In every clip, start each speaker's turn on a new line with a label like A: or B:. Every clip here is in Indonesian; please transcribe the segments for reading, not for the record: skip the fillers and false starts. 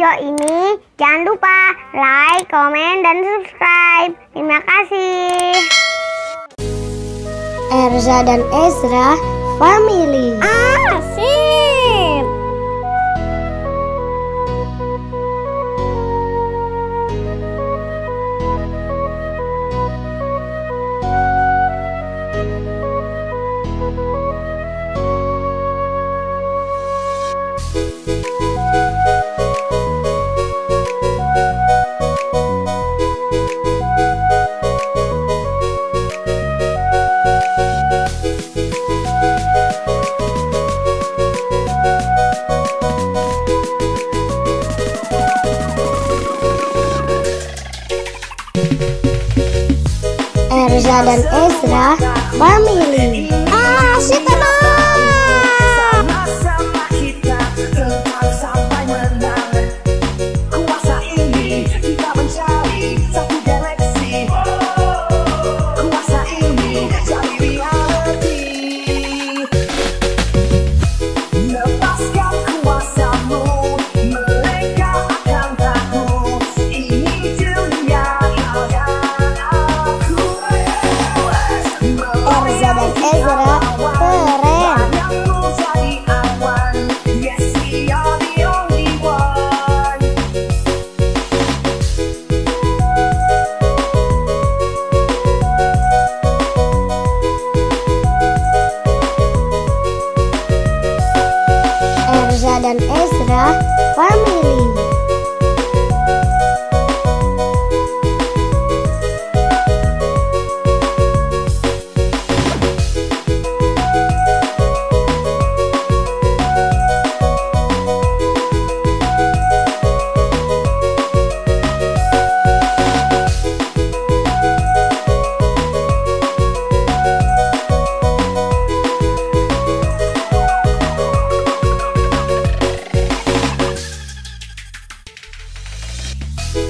A: video ini, jangan lupa like, komen, dan subscribe. Terima kasih.
B: Erza dan Ezra Family.
A: Asik.
B: Erza dan Ezra Family.
A: Asik teman.
C: Sama-sama kita tentang sampai menang. Kuasa ini kita mencari satu galaksi. Kuasa ini jadi reality. Lepaskan kuasamu, mereka akan takut. Ini dunia kau dan aku.
B: Erza dan Ezra keren. Erza dan Ezra Family.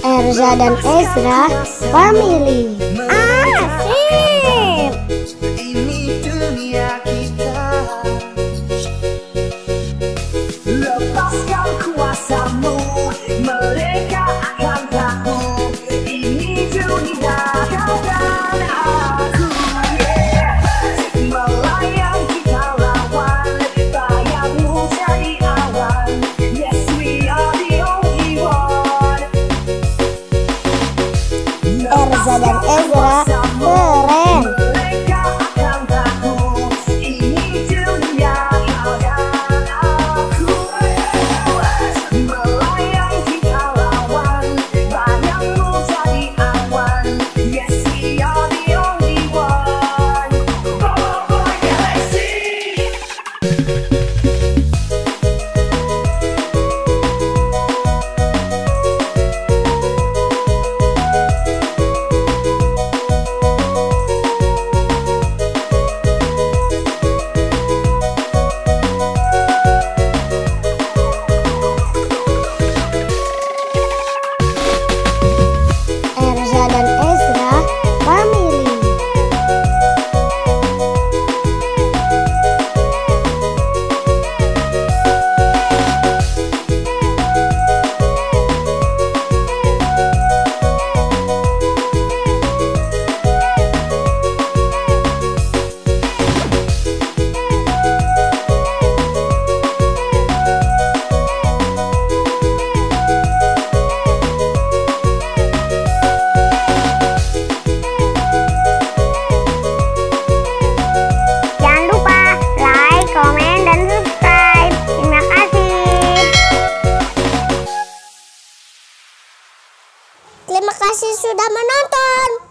B: Erza dan Ezra Family.
A: Asik.
C: Ini dunia kita. Lepaskan kuasamu, mereka akan takut. Ini dunia kau dan aku. Melayang kita lawan, bayangmu jadi awan. Yes, we are the only one.
B: Erza dan Ezra keren.
C: Mereka akan takut. Ini dunia kau dan aku. Melayang kita lawan, bayangmu jadi awan. Yes, we are the only one. Boboiboy Galaxy.
B: Erza dan Ezra Family.
A: Jangan lupa like, komen, dan subscribe. Terima kasih.
B: Terima kasih sudah menonton.